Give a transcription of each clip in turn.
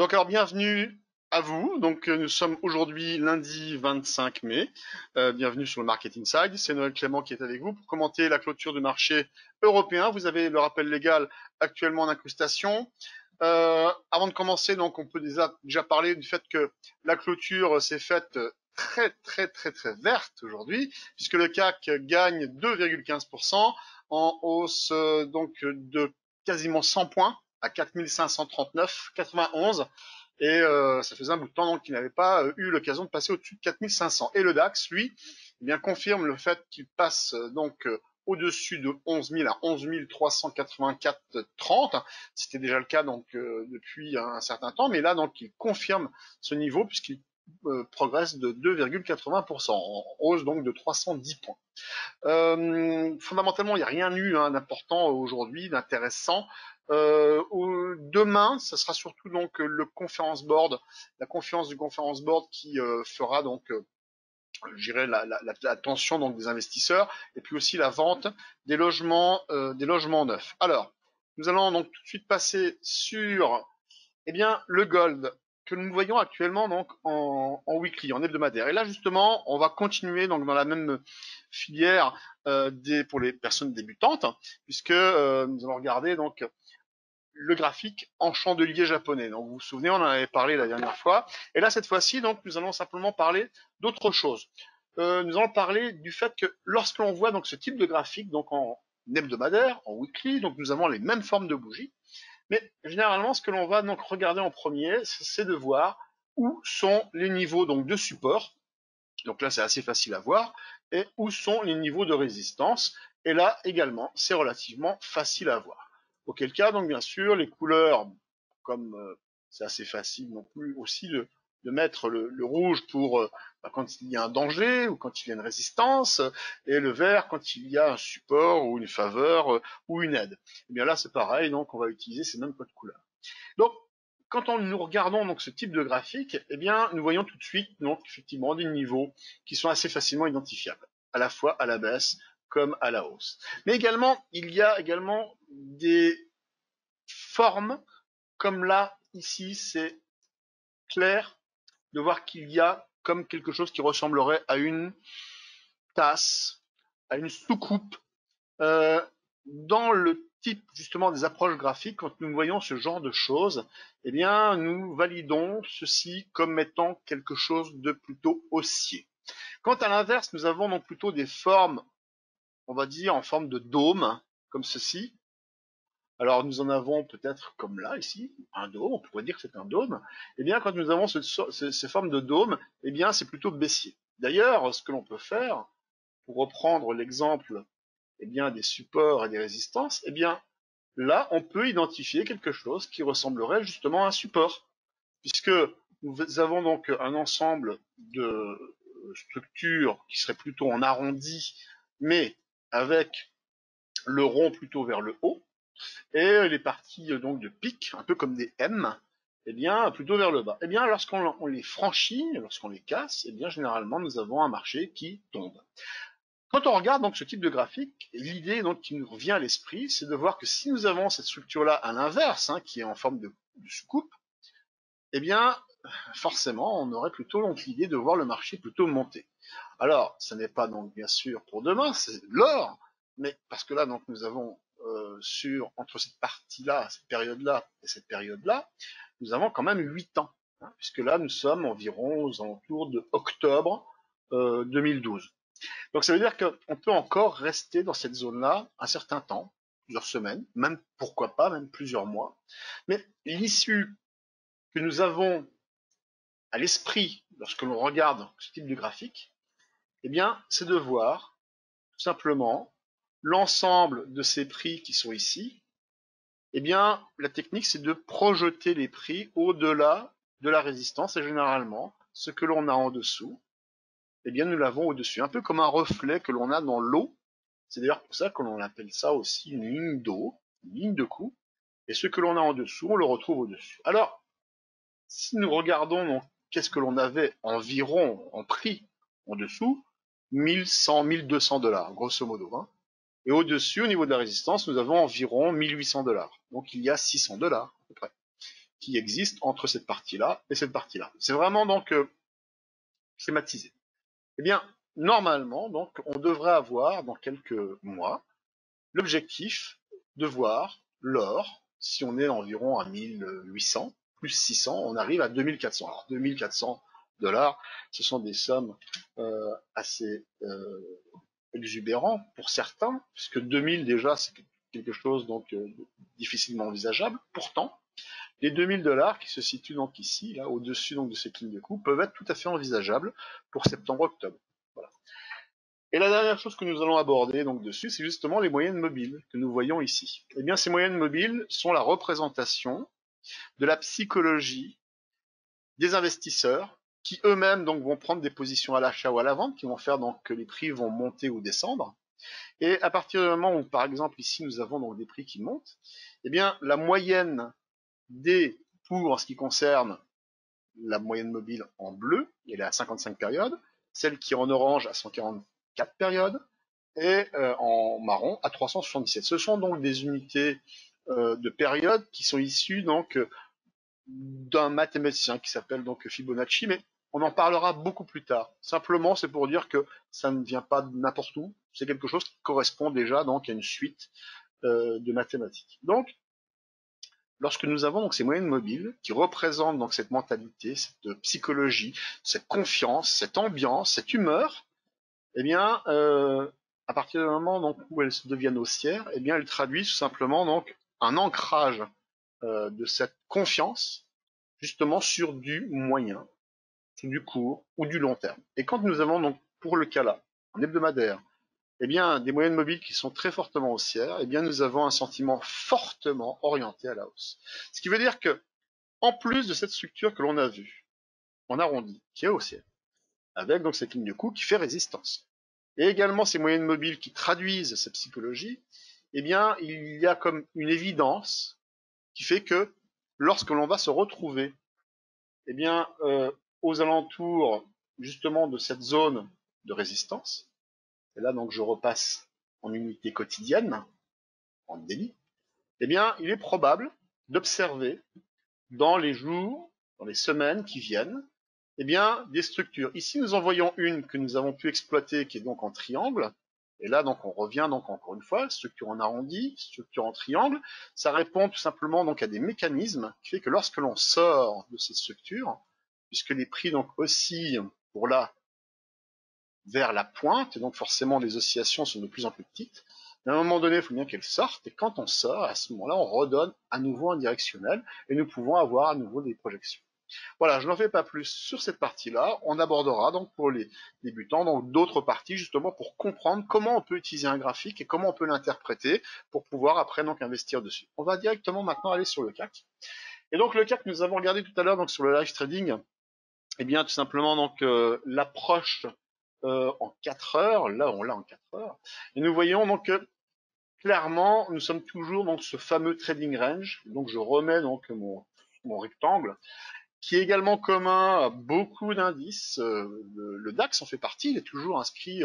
Donc alors bienvenue à vous. Donc nous sommes aujourd'hui lundi 25 mai. Bienvenue sur le Market Inside. C'est Noël Clément qui est avec vous pour commenter la clôture du marché européen. Vous avez le rappel légal actuellement en incrustation. Avant de commencer, donc on peut déjà parler du fait que la clôture s'est faite très verte aujourd'hui, puisque le CAC gagne 2,15% en hausse donc de quasiment 100 points à 4539,91 et ça faisait un bout de temps donc qu'il n'avait pas eu l'occasion de passer au-dessus de 4500. Et le DAX, lui, eh bien confirme le fait qu'il passe donc au-dessus de 11 000 à 11 384,30. C'était déjà le cas donc depuis un certain temps, mais là donc il confirme ce niveau puisqu'il progresse de 2,80%, en hausse donc de 310 points. Fondamentalement, il n'y a rien eu d'important aujourd'hui, d'intéressant. Demain, ça sera surtout donc le conference board, la conférence du conference board qui fera donc je dirais la tension donc des investisseurs et puis aussi la vente des logements neufs. Alors, nous allons donc tout de suite passer sur le gold que nous voyons actuellement donc en weekly, en hebdomadaire. Et là justement, on va continuer donc dans la même filière pour les personnes débutantes, puisque nous allons regarder donc le graphique en chandelier japonais. Donc vous vous souvenez, on en avait parlé la dernière fois. Et là cette fois-ci, donc nous allons simplement parler d'autre chose. Nous allons parler du fait que lorsque l'on voit donc ce type de graphique, donc en hebdomadaire, en weekly, donc nous avons les mêmes formes de bougies. Mais généralement, ce que l'on va donc regarder en premier, c'est de voir où sont les niveaux donc de support. Donc là, c'est assez facile à voir. Et où sont les niveaux de résistance. Et là également, c'est relativement facile à voir. Auquel cas, donc bien sûr, les couleurs, comme c'est assez facile non plus aussi de mettre le rouge pour quand il y a un danger ou quand il y a une résistance, et le vert quand il y a un support ou une faveur ou une aide. Et bien là, c'est pareil, donc on va utiliser ces mêmes codes couleurs. Donc, quand nous regardons donc ce type de graphique, eh bien, nous voyons tout de suite donc effectivement des niveaux qui sont assez facilement identifiables, à la fois à la baisse comme à la hausse. Mais également, il y a également des formes, comme là, ici, c'est clair de voir qu'il y a comme quelque chose qui ressemblerait à une tasse, à une soucoupe, dans le type justement des approches graphiques, quand nous voyons ce genre de choses, eh bien, nous validons ceci comme étant quelque chose de plutôt haussier. Quant à l'inverse, nous avons donc plutôt des formes, on va dire, en forme de dôme, comme ceci. Alors, nous en avons peut-être comme là, ici, un dôme, on pourrait dire que c'est un dôme. Eh bien, quand nous avons ces formes de dôme, eh bien, c'est plutôt baissier. D'ailleurs, ce que l'on peut faire, pour reprendre l'exemple des supports et des résistances, là, on peut identifier quelque chose qui ressemblerait justement à un support, puisque nous avons donc un ensemble de structures qui seraient plutôt en arrondi, mais avec le rond plutôt vers le haut, et les parties donc de pic, un peu comme des M, plutôt vers le bas. Lorsqu'on les franchit, lorsqu'on les casse, généralement, nous avons un marché qui tombe. Quand on regarde donc ce type de graphique, l'idée donc qui nous revient à l'esprit, c'est de voir que si nous avons cette structure-là à l'inverse, qui est en forme de soucoupe, forcément, on aurait plutôt donc l'idée de voir le marché plutôt monter. Alors, ce n'est pas donc bien sûr pour demain, c'est l'or, mais parce que là donc nous avons entre cette partie-là, cette période-là et cette période-là, nous avons quand même 8 ans, puisque là nous sommes environ aux alentours de octobre 2012. Donc ça veut dire qu'on peut encore rester dans cette zone-là un certain temps, plusieurs semaines, même pourquoi pas, même plusieurs mois. Mais l'issue que nous avons à l'esprit lorsque l'on regarde ce type de graphique, c'est de voir tout simplement l'ensemble de ces prix qui sont ici. La technique, c'est de projeter les prix au-delà de la résistance et généralement, ce que l'on a en dessous, nous l'avons au-dessus. Un peu comme un reflet que l'on a dans l'eau. C'est d'ailleurs pour ça que l'on appelle ça aussi une ligne d'eau, une ligne de coup. Et ce que l'on a en dessous, on le retrouve au-dessus. Alors, si nous regardons donc qu'est-ce que l'on avait environ en prix en dessous, 1100, 1200 $, grosso modo. Et au-dessus, au niveau de la résistance, nous avons environ 1800 $. Donc il y a 600 $ à peu près. qui existe entre cette partie-là et cette partie-là. C'est vraiment donc schématisé. Eh bien, normalement, donc, on devrait avoir dans quelques mois l'objectif de voir l'or, si on est environ à 1800, plus 600, on arrive à 2400. Alors 2400 dollars, ce sont des sommes assez exubérantes pour certains, puisque 2000 déjà, c'est quelque chose donc difficilement envisageable. Pourtant, les 2000 dollars qui se situent donc ici, là, au-dessus donc de cette ligne de coût, peuvent être tout à fait envisageables pour septembre-octobre. Voilà. Et la dernière chose que nous allons aborder donc dessus, c'est justement les moyennes mobiles que nous voyons ici. Eh bien, ces moyennes mobiles sont la représentation de la psychologie des investisseurs qui eux-mêmes donc vont prendre des positions à l'achat ou à la vente, qui vont faire donc que les prix vont monter ou descendre. Et à partir du moment où, par exemple, ici nous avons donc des prix qui montent, eh bien, la moyenne des pour en ce qui concerne la moyenne mobile en bleu, elle est à 55 périodes, celle qui est en orange à 144 périodes, et en marron à 377. Ce sont donc des unités de période qui sont issues donc d'un mathématicien qui s'appelle donc Fibonacci, mais on en parlera beaucoup plus tard. Simplement, c'est pour dire que ça ne vient pas de n'importe où, c'est quelque chose qui correspond déjà donc à une suite de mathématiques. Donc, lorsque nous avons donc ces moyennes mobiles qui représentent donc cette mentalité, cette psychologie, cette confiance, cette ambiance, cette humeur, eh bien, à partir du moment donc, où elles deviennent haussières, eh bien, elles traduisent tout simplement donc un ancrage de cette confiance justement sur du moyen, sur du court ou du long terme. Et quand nous avons donc pour le cas là, en hebdomadaire, eh bien, des moyennes mobiles qui sont très fortement haussières, eh bien, nous avons un sentiment fortement orienté à la hausse. Ce qui veut dire que, en plus de cette structure que l'on a vue, en arrondi, qui est haussière, avec donc cette ligne de coût qui fait résistance, et également ces moyennes mobiles qui traduisent cette psychologie, eh bien, il y a comme une évidence qui fait que lorsque l'on va se retrouver, eh bien, aux alentours justement de cette zone de résistance, et là donc je repasse en unité quotidienne, en daily, eh bien, il est probable d'observer dans les jours, dans les semaines qui viennent, eh bien, des structures. Ici, nous en voyons une que nous avons pu exploiter, qui est donc en triangle. Et là, donc, on revient donc encore une fois, structure en arrondi, structure en triangle. Ça répond tout simplement donc à des mécanismes qui fait que lorsque l'on sort de cette structure, puisque les prix donc oscillent pour là vers la pointe, et donc forcément les oscillations sont de plus en plus petites. Mais à un moment donné, il faut bien qu'elles sortent, et quand on sort, à ce moment-là, on redonne à nouveau un directionnel, et nous pouvons avoir à nouveau des projections. Voilà, je n'en fais pas plus sur cette partie-là. On abordera donc pour les débutants donc d'autres parties justement pour comprendre comment on peut utiliser un graphique et comment on peut l'interpréter pour pouvoir après donc investir dessus. On va directement maintenant aller sur le CAC. Et donc le CAC que nous avons regardé tout à l'heure donc sur le live trading, eh bien tout simplement donc l'approche en 4 heures, là on l'a en 4 heures, et nous voyons donc clairement nous sommes toujours dans ce fameux trading range. Donc je remets donc mon rectangle qui est également commun à beaucoup d'indices. Le DAX en fait partie, il est toujours inscrit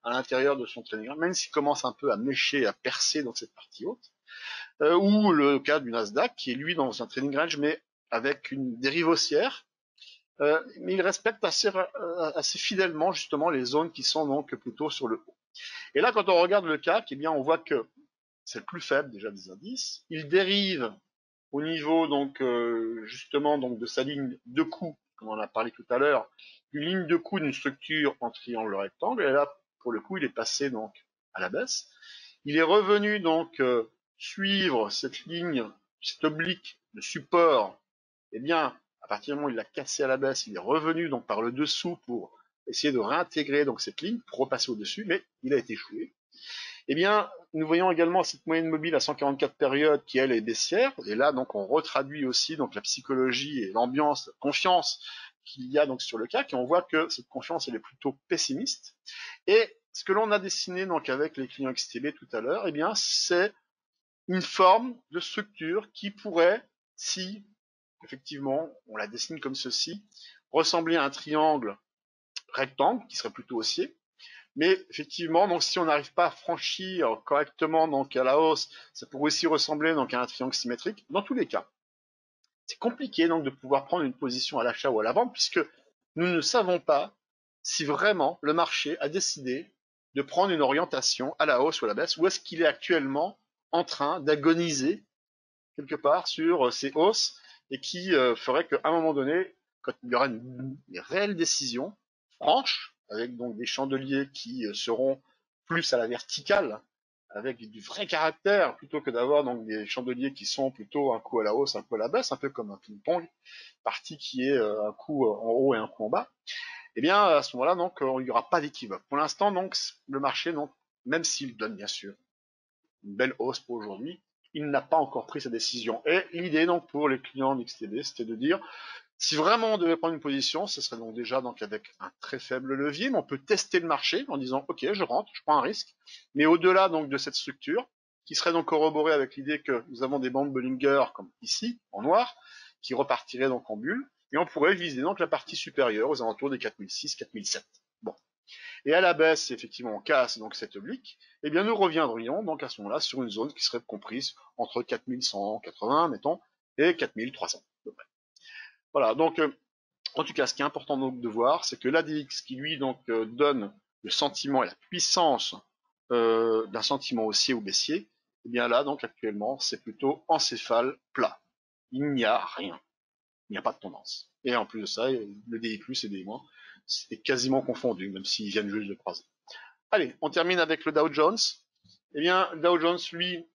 à l'intérieur de son trading range, même s'il commence un peu à mécher, à percer dans cette partie haute. Ou le cas du Nasdaq, qui est lui dans un trading range, mais avec une dérive haussière. Mais il respecte assez fidèlement justement les zones qui sont donc plutôt sur le haut. Et là, quand on regarde le CAC, eh bien, on voit que c'est le plus faible déjà des indices. Il dérive au niveau donc justement donc de sa ligne de coût, comme on en a parlé tout à l'heure, une ligne de coût d'une structure en triangle rectangle. Et là, pour le coup, il est passé donc à la baisse. Il est revenu donc suivre cette ligne, cette oblique de support. Eh bien, à partir du moment où il l'a cassé à la baisse, il est revenu donc par le dessous pour essayer de réintégrer donc cette ligne pour repasser au-dessus, mais il a été échoué. Eh bien, nous voyons également cette moyenne mobile à 144 périodes qui, elle, est baissière. Et là, donc, on retraduit aussi donc la psychologie et l'ambiance, la confiance qu'il y a donc sur le CAC. Et on voit que cette confiance, elle est plutôt pessimiste. Et ce que l'on a dessiné donc avec les clients XTB tout à l'heure, eh bien, c'est une forme de structure qui pourrait, si effectivement on la dessine comme ceci, ressembler à un triangle rectangle qui serait plutôt haussier. Mais effectivement, donc si on n'arrive pas à franchir correctement donc à la hausse, ça pourrait aussi ressembler donc à un triangle symétrique. Dans tous les cas, c'est compliqué donc de pouvoir prendre une position à l'achat ou à la vente, puisque nous ne savons pas si vraiment le marché a décidé de prendre une orientation à la hausse ou à la baisse, ou est-ce qu'il est actuellement en train d'agoniser quelque part sur ces hausses et qui ferait qu'à un moment donné, quand il y aura une réelle décision franche, avec donc des chandeliers qui seront plus à la verticale, avec du vrai caractère, plutôt que d'avoir donc des chandeliers qui sont plutôt un coup à la hausse, un coup à la baisse, un peu comme un ping-pong, partie qui est un coup en haut et un coup en bas, eh bien à ce moment-là, donc il n'y aura pas d'équivoque. Pour l'instant, donc le marché, donc, même s'il donne bien sûr une belle hausse pour aujourd'hui, il n'a pas encore pris sa décision. Et l'idée donc pour les clients d'XTB, c'était de dire si vraiment on devait prendre une position, ce serait donc déjà donc avec un très faible levier, mais on peut tester le marché en disant ok, je rentre, je prends un risque, mais au-delà donc de cette structure, qui serait donc corroborée avec l'idée que nous avons des bandes Bollinger comme ici en noir, qui repartiraient donc en bulle, et on pourrait viser donc la partie supérieure aux alentours des 4006, 4007. Bon. Et à la baisse, si effectivement on casse donc cette oblique, eh bien nous reviendrions donc à ce moment-là sur une zone qui serait comprise entre 4180, mettons, et 4300. Voilà, donc en tout cas, ce qui est important donc de voir, c'est que l'ADX qui lui donc donne le sentiment et la puissance d'un sentiment haussier ou baissier, eh bien là donc actuellement c'est plutôt encéphale plat. Il n'y a rien, il n'y a pas de tendance. Et en plus de ça, le DI+ et DI-, c'est quasiment confondu, même s'ils viennent juste de croiser. Allez, on termine avec le Dow Jones. Eh bien, Dow Jones, lui,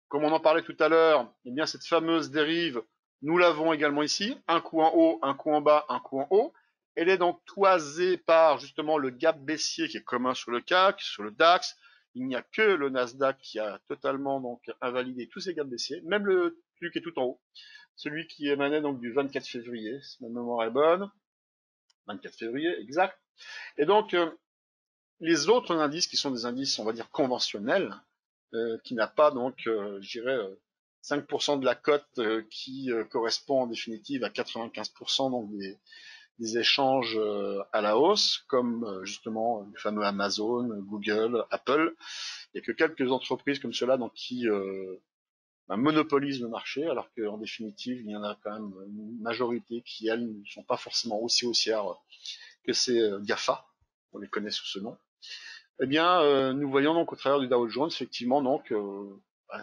comme on en parlait tout à l'heure, eh bien cette fameuse dérive, nous l'avons également ici, un coup en haut, un coup en bas, un coup en haut. Elle est donc toisée par justement le gap baissier qui est commun sur le CAC, sur le DAX. Il n'y a que le Nasdaq qui a totalement donc invalidé tous ces gaps baissiers, même le truc qui est tout en haut, celui qui émanait donc du 24 février, si ma mémoire est bonne, 24 février, exact. Et donc les autres indices qui sont des indices, on va dire conventionnels, qui n'a pas donc, je dirais, 5% de la cote qui correspond en définitive à 95% donc des échanges à la hausse, comme justement le fameux Amazon, Google, Apple. Il n'y a que quelques entreprises comme cela donc qui monopolisent le marché, alors qu'en définitive, il y en a quand même une majorité qui, elles, ne sont pas forcément aussi haussières que ces GAFA, on les connaît sous ce nom. Eh bien, nous voyons donc au travers du Dow Jones, effectivement, donc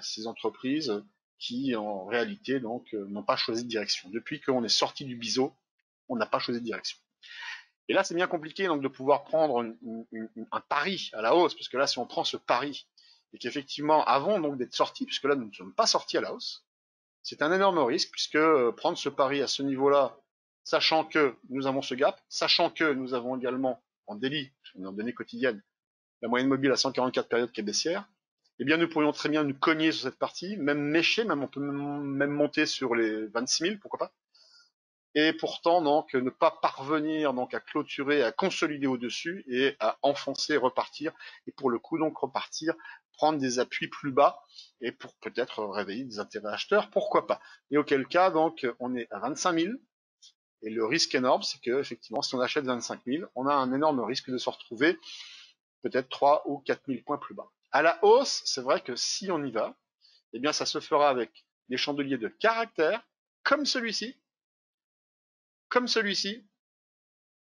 ces entreprises qui, en réalité, donc n'ont pas choisi de direction. Depuis qu'on est sorti du biseau, on n'a pas choisi de direction. Et là, c'est bien compliqué donc de pouvoir prendre un pari à la hausse, parce que là, si on prend ce pari et qu'effectivement, avant donc d'être sorti, puisque là, nous ne sommes pas sortis à la hausse, c'est un énorme risque, puisque prendre ce pari à ce niveau-là, sachant que nous avons ce gap, sachant que nous avons également en daily, en données quotidiennes, la moyenne mobile à 144 périodes qui est baissière, eh bien nous pourrions très bien nous cogner sur cette partie, même mécher, même on peut même monter sur les 26 000, pourquoi pas, et pourtant donc ne pas parvenir donc à clôturer, à consolider au-dessus et à enfoncer, repartir, et pour le coup donc repartir, prendre des appuis plus bas et pour peut-être réveiller des intérêts acheteurs, pourquoi pas. Et auquel cas donc on est à 25 000. Et le risque énorme, c'est que effectivement, si on achète 25 000, on a un énorme risque de se retrouver peut-être 3 ou 4 000 points plus bas. À la hausse, c'est vrai que si on y va, eh bien ça se fera avec des chandeliers de caractère, comme celui-ci, comme celui-ci,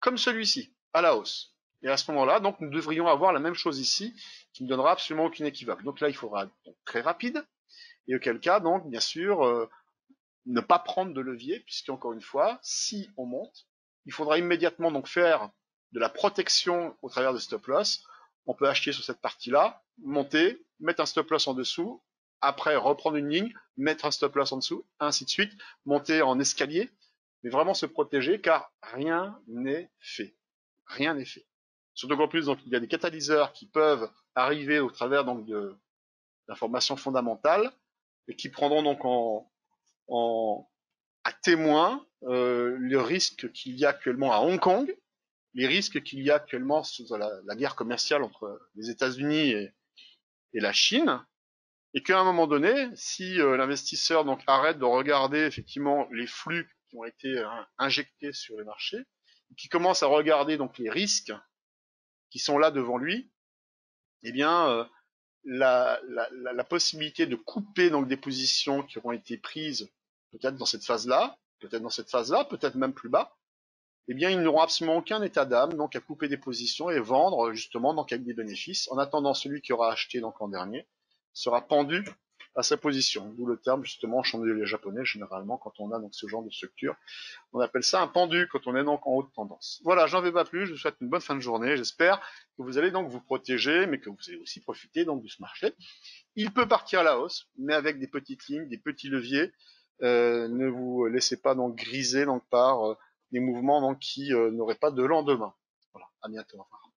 comme celui-ci, à la hausse. Et à ce moment-là, donc nous devrions avoir la même chose ici, qui ne donnera absolument aucune équivoque. Donc là, il faudra être très rapide, et auquel cas, donc, bien sûr, ne pas prendre de levier, puisqu'encore une fois, si on monte, il faudra immédiatement donc faire de la protection au travers de stop loss. On peut acheter sur cette partie-là, monter, mettre un stop loss en dessous, après reprendre une ligne, mettre un stop loss en dessous, ainsi de suite, monter en escalier, mais vraiment se protéger car rien n'est fait. Rien n'est fait. Surtout qu'en plus, donc, il y a des catalyseurs qui peuvent arriver au travers donc d'informations fondamentales et qui prendront donc à témoin le risque qu'il y a actuellement à Hong Kong, les risques qu'il y a actuellement sur la guerre commerciale entre les États-Unis et la Chine, et qu'à un moment donné, si l'investisseur donc arrête de regarder effectivement les flux qui ont été injectés sur les marchés, qui commence à regarder donc les risques qui sont là devant lui, eh bien la possibilité de couper donc des positions qui auront été prises peut-être dans cette phase-là, peut-être dans cette phase-là, peut-être même plus bas, eh bien, ils n'auront absolument aucun état d'âme, donc à couper des positions et vendre justement donc avec des bénéfices. En attendant, celui qui aura acheté donc en dernier sera pendu à sa position. D'où le terme justement chandelier japonais. Généralement, quand on a donc ce genre de structure, on appelle ça un pendu quand on est donc en haute tendance. Voilà, j'en vais pas plus. Je vous souhaite une bonne fin de journée. J'espère que vous allez donc vous protéger, mais que vous allez aussi profiter donc de ce marché. Il peut partir à la hausse, mais avec des petites lignes, des petits leviers. Ne vous laissez pas donc griser donc par des mouvements donc qui n'auraient pas de lendemain. Voilà, à bientôt. Au revoir.